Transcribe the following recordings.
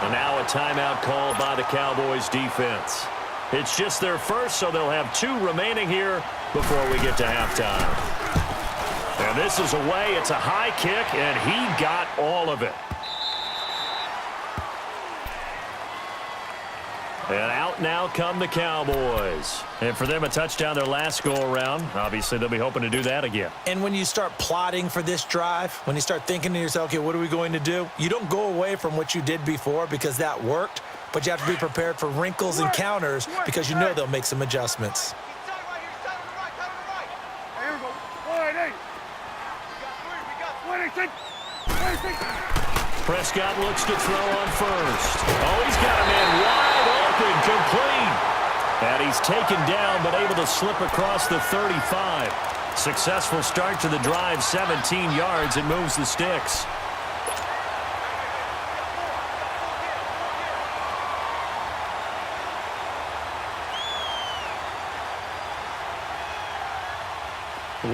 And now a timeout called by the Cowboys defense. It's just their first, so they'll have 2 remaining here before we get to halftime. And this is away. It's a high kick, and he got all of it. And out now come the Cowboys. And for them, a touchdown their last go-around. Obviously, they'll be hoping to do that again. And when you start plotting for this drive, when you start thinking to yourself, okay, what are we going to do? You don't go away from what you did before because that worked, but you have to be prepared for wrinkles and counters because you know they'll make some adjustments. Prescott looks to throw on first. Oh, he's got a man wide open, complete. And he's taken down, but able to slip across the 35. Successful start to the drive, 17 yards, and moves the sticks.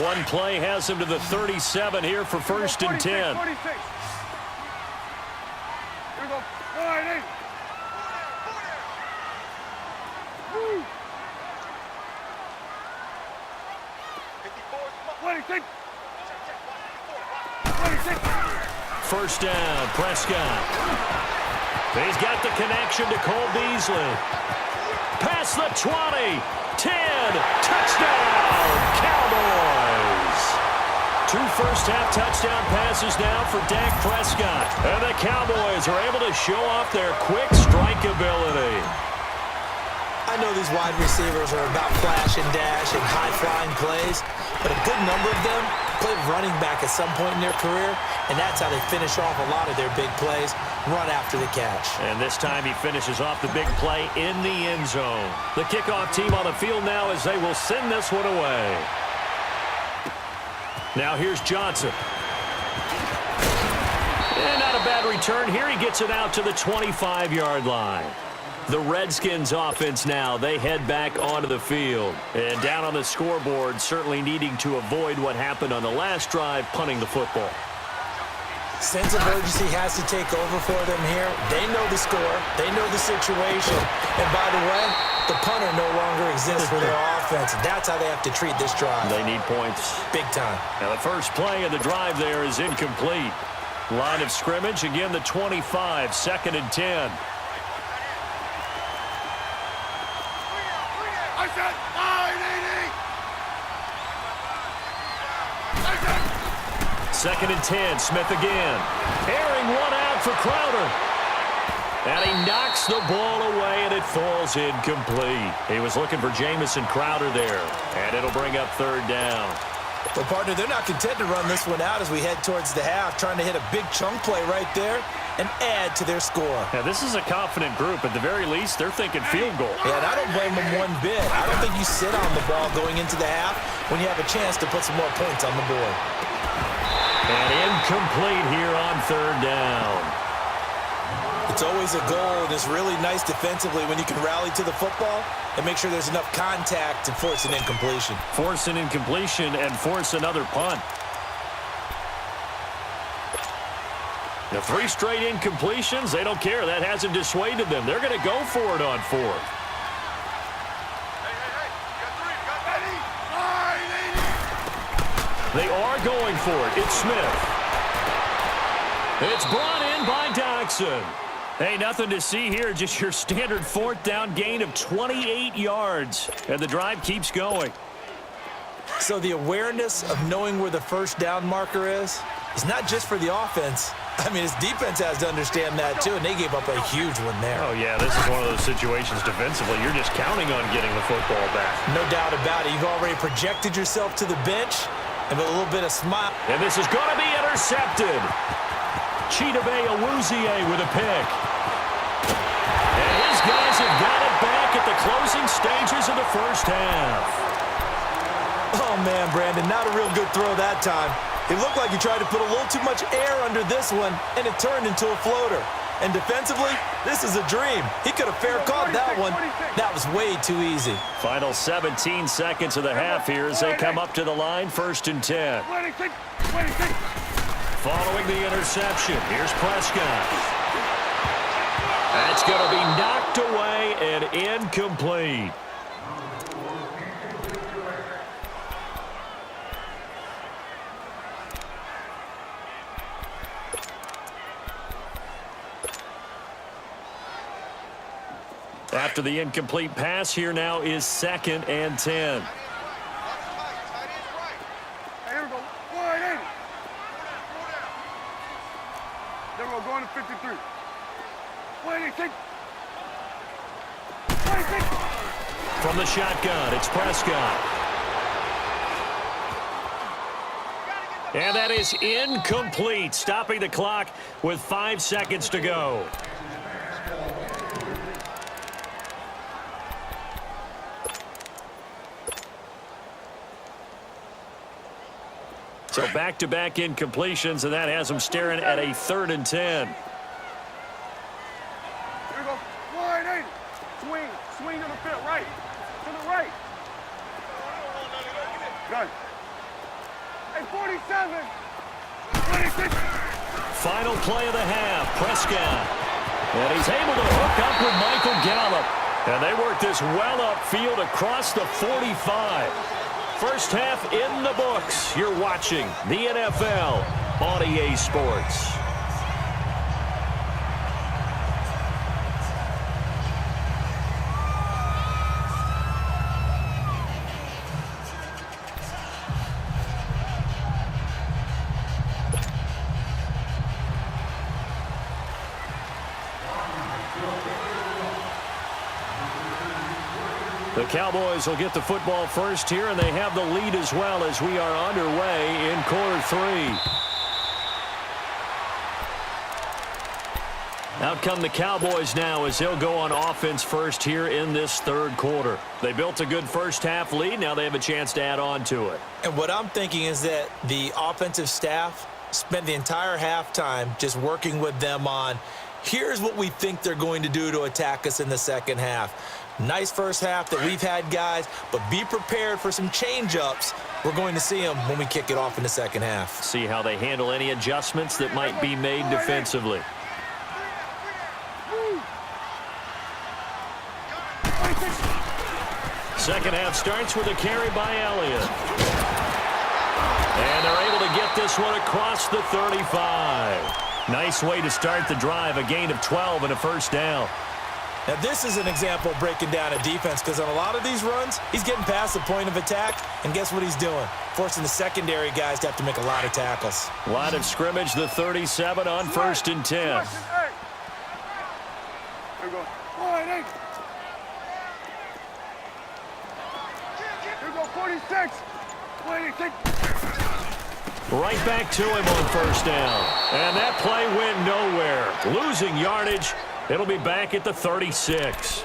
One play has him to the 37 here for first and 10. First down, Prescott. He's got the connection to Cole Beasley. Past the 20, 10, touchdown, Cowboys. 2 first-half touchdown passes now for Dak Prescott. And the Cowboys are able to show off their quick strike ability. I know these wide receivers are about flash and dash and high-flying plays, but a good number of them played running back at some point in their career, and that's how they finish off a lot of their big plays, run after the catch. And this time he finishes off the big play in the end zone. The kickoff team on the field now as they will send this one away. Now here's Johnson. And not a bad return here. He gets it out to the 25-yard line. The Redskins offense now, they head back onto the field. And down on the scoreboard, certainly needing to avoid what happened on the last drive, punting the football. Sense of urgency has to take over for them here. They know the score. They know the situation. And by the way, the punter no longer exists for their offense. That's how they have to treat this drive. They need points. Big time. Now the first play of the drive there is incomplete. Line of scrimmage, again the 25, 2nd and 10. Second and 10, Smith again. Airing one out for Crowder. And he knocks the ball away, and it falls incomplete. He was looking for Jamison Crowder there. And it'll bring up 3rd down. Well, partner, they're not content to run this one out as we head towards the half, trying to hit a big chunk play right there and add to their score. Now, this is a confident group. At the very least, they're thinking field goal. Yeah, and I don't blame them one bit. I don't think you sit on the ball going into the half when you have a chance to put some more points on the board. And incomplete here on 3rd down. It's always a goal, and it's really nice defensively when you can rally to the football and make sure there's enough contact to force an incompletion. Force an incompletion and force another punt. The 3 straight incompletions, they don't care. That hasn't dissuaded them. They're going to go for it on 4th. They are going for it. It's Smith. It's brought in by Doxson. Hey, nothing to see here. Just your standard 4th down gain of 28 yards. And the drive keeps going. So the awareness of knowing where the first down marker is not just for the offense. I mean, his defense has to understand that, too, and they gave up a huge one there. Oh, yeah, this is one of those situations defensively. You're just counting on getting the football back. No doubt about it. You've already projected yourself to the bench, and with a little bit of smile. And this is going to be intercepted. Chidobe Awuzie with a pick. And his guys have got it back at the closing stages of the first half. Oh, man, Brandon, not a real good throw that time. It looked like he tried to put a little too much air under this one, and it turned into a floater. And defensively, this is a dream. He could have fair caught that one. That was way too easy. Final 17 seconds of the half here as they come up to the line, 1st and 10. Following the interception, here's Prescott. It's going to be knocked away and incomplete. After the incomplete pass, here now is 2nd and 10. Hey, here we go. 180. Then we're going to 53. 186. 186. From the shotgun, it's Prescott. And that is incomplete, stopping the clock with 5 seconds to go. So back-to-back incompletions, and that has them staring at a 3rd and 10. Here we go. 180. Swing. Swing to the field. Right. To the right. Good. Hey, 47. 26. Final play of the half. Prescott. And he's able to hook up with Michael Gallup. And they work this well upfield across the 45. First half in the books. You're watching the NFL on EA Sports. The Cowboys will get the football first here, and they have the lead as well as we are underway in quarter 3. Out come the Cowboys now as they'll go on offense first here in this 3rd quarter. They built a good first half lead. Now they have a chance to add on to it. And what I'm thinking is that the offensive staff spent the entire halftime just working with them on, here's what we think they're going to do to attack us in the second half. Nice first half that we've had, guys, but be prepared for some change-ups. We're going to see them when we kick it off in the second half. See how they handle any adjustments that might be made defensively. Second half starts with a carry by Elliott. And they're able to get this one across the 35. Nice way to start the drive, a gain of 12 and a first down. Now, this is an example of breaking down a defense because on a lot of these runs, he's getting past the point of attack, and guess what he's doing? Forcing the secondary guys to have to make a lot of tackles. Line of scrimmage, the 37 on 1st and 10. Here we go. 180. Here we go. 46. 186. Right back to him on first down. And that play went nowhere. Losing yardage. It'll be back at the 36.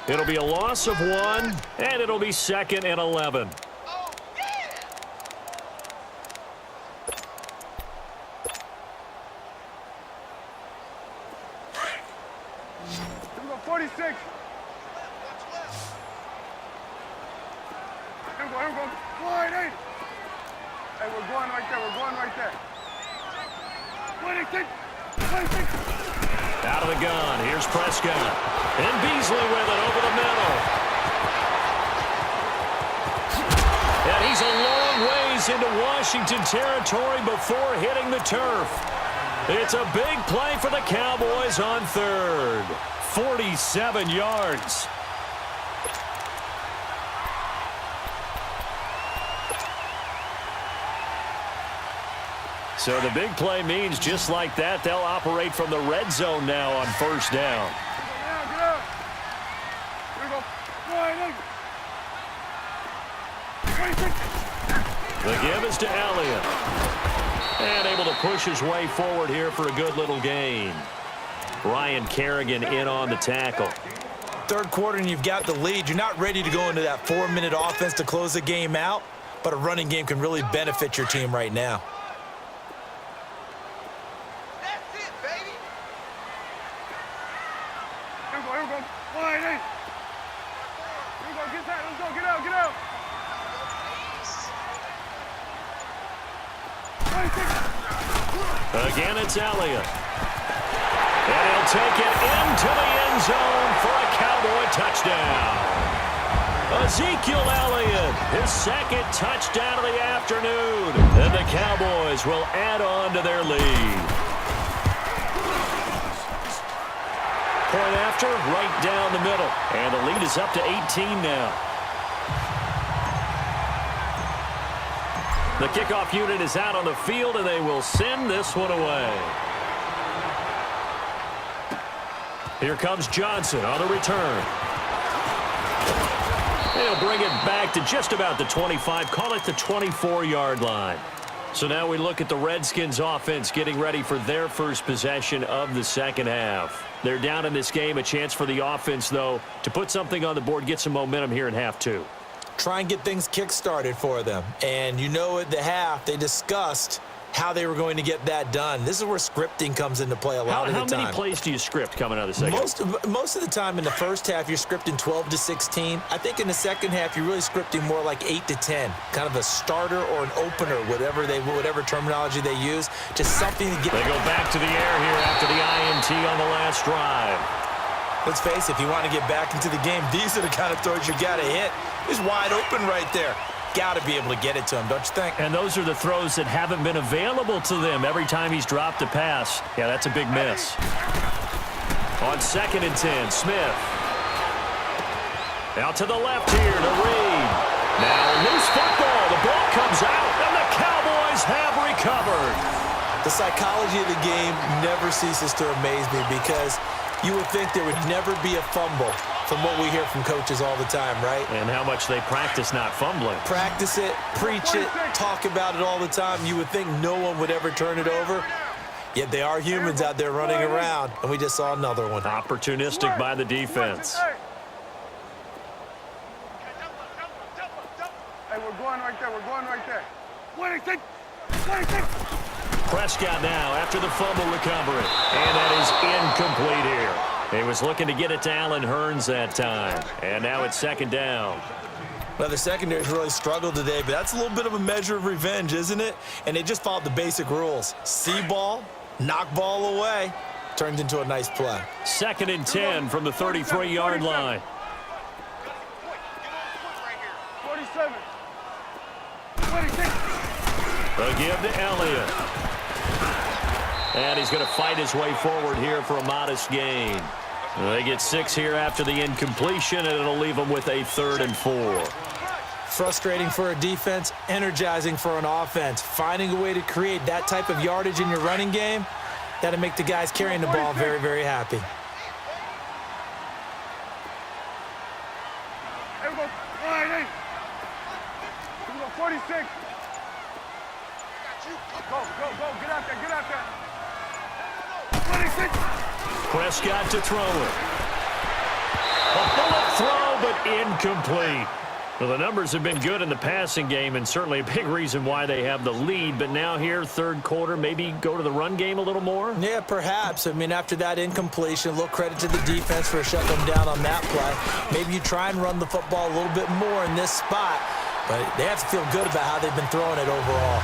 It'll be a loss of 1, and it'll be 2nd and 11. Here we go, 46. Here we go, 180. Hey, we're going right there, we're going right there. 26, 26. Out of the gun, here's Prescott. And Beasley with it over the middle. And he's a long ways into Washington territory before hitting the turf. It's a big play for the Cowboys on 3rd. 47 yards. So the big play means just like that, they'll operate from the red zone now on first down. Get out. Here we go. 180. 26. The give is to Elliott. And able to push his way forward here for a good little gain. Ryan Kerrigan in on the tackle. 3rd quarter and you've got the lead. You're not ready to go into that 4-minute offense to close the game out, but a running game can really benefit your team right now. Here we go. 180. Here we go, get that, let's go, get out, get out. 26. Again, it's Elliott. And he'll take it into the end touchdown. Ezekiel Elliott, his second touchdown of the afternoon. And the Cowboys will add on to their lead. Point after, right down the middle. And the lead is up to 18 now. The kickoff unit is out on the field, and they will send this one away. Here comes Johnson on the return. They'll bring it back to just about the 25, call it the 24-yard line. So now we look at the Redskins offense getting ready for their first possession of the second half. They're down in this game, a chance for the offense, though, to put something on the board, get some momentum here in half two. Try and get things kick-started for them. And you know at the half, they discussed how they were going to get that done. This is where scripting comes into play a lot of the time. How many plays do you script coming out of the second? Most of the time in the first half, you're scripting 12 to 16. I think in the second half, you're really scripting more like 8 to 10. Kind of a starter or an opener, whatever terminology they use. Just something to get... They go back to the air here after the INT on the last drive. Let's face it, if you want to get back into the game, these are the kind of throws you got to hit. He's wide open right there. Got to be able to get it to him, don't you think? And those are the throws that haven't been available to them every time he's dropped a pass. Yeah, that's a big miss. On 2nd and 10, Smith. Out to the left here to Reed. Now loose football. The ball comes out, and the Cowboys have recovered. The psychology of the game never ceases to amaze me because you would think there would never be a fumble from what we hear from coaches all the time, right? And how much they practice not fumbling. Practice it, preach it, talk about it all the time. You would think no one would ever turn it over. Yet they are humans out there running around, and we just saw another one. Opportunistic by the defense. Hey, we're going right there. We're going right there. 26. 26. Prescott now after the fumble recovery. And that is incomplete here. He was looking to get it to Allen Hurns that time. And now it's 2nd down. Well, the secondary's really struggled today, but that's a little bit of a measure of revenge, isn't it? And they just followed the basic rules. See ball, knock ball away. Turned into a nice play. 2nd and 10 from the 33-yard line. 47. 26. A give to Elliott. And he's going to fight his way forward here for a modest gain. They get 6 here after the incompletion, and it'll leave them with a 3rd and 4. Frustrating for a defense, energizing for an offense. Finding a way to create that type of yardage in your running game, that'll make the guys carrying the ball very, very happy. Here we go. 9, 8. Here we go. 46. Go. Get out there. 26. Prescott to throw it. A bullet throw, but incomplete. Well, the numbers have been good in the passing game, and certainly a big reason why they have the lead. But now here, 3rd quarter, maybe go to the run game a little more? Yeah, perhaps. I mean, after that incompletion, a little credit to the defense for shutting them down on that play. Maybe you try and run the football a little bit more in this spot, but they have to feel good about how they've been throwing it overall.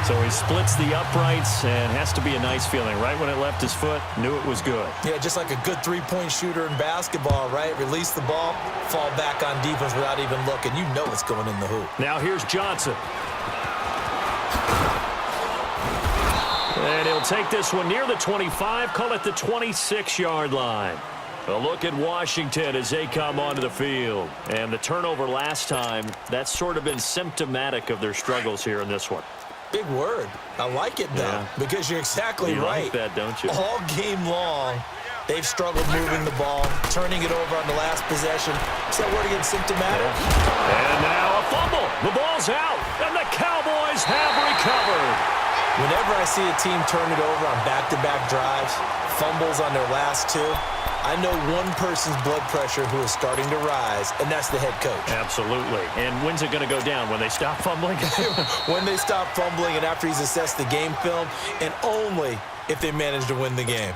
So he splits the uprights, and has to be a nice feeling. Right when it left his foot, knew it was good. Yeah, just like a good three-point shooter in basketball, right? Release the ball, fall back on defense without even looking. You know it's going in the hoop. Now here's Johnson. And he'll take this one near the 25, call it the 26-yard line. A look at Washington as they come onto the field. And the turnover last time, that's sort of been symptomatic of their struggles here in this one. Big word. I like it, though, because you're exactly right. You like that, don't you? All game long, they've struggled moving the ball, turning it over on the last possession. Is that word again, symptomatic? Yeah. And now a fumble. The ball's out, and the Cowboys have recovered. Whenever I see a team turn it over on back-to-back drives, fumbles on their last 2, I know one person's blood pressure who is starting to rise, and that's the head coach. Absolutely. And when's it going to go down? When they stop fumbling? When they stop fumbling and after he's assessed the game film, and only if they manage to win the game.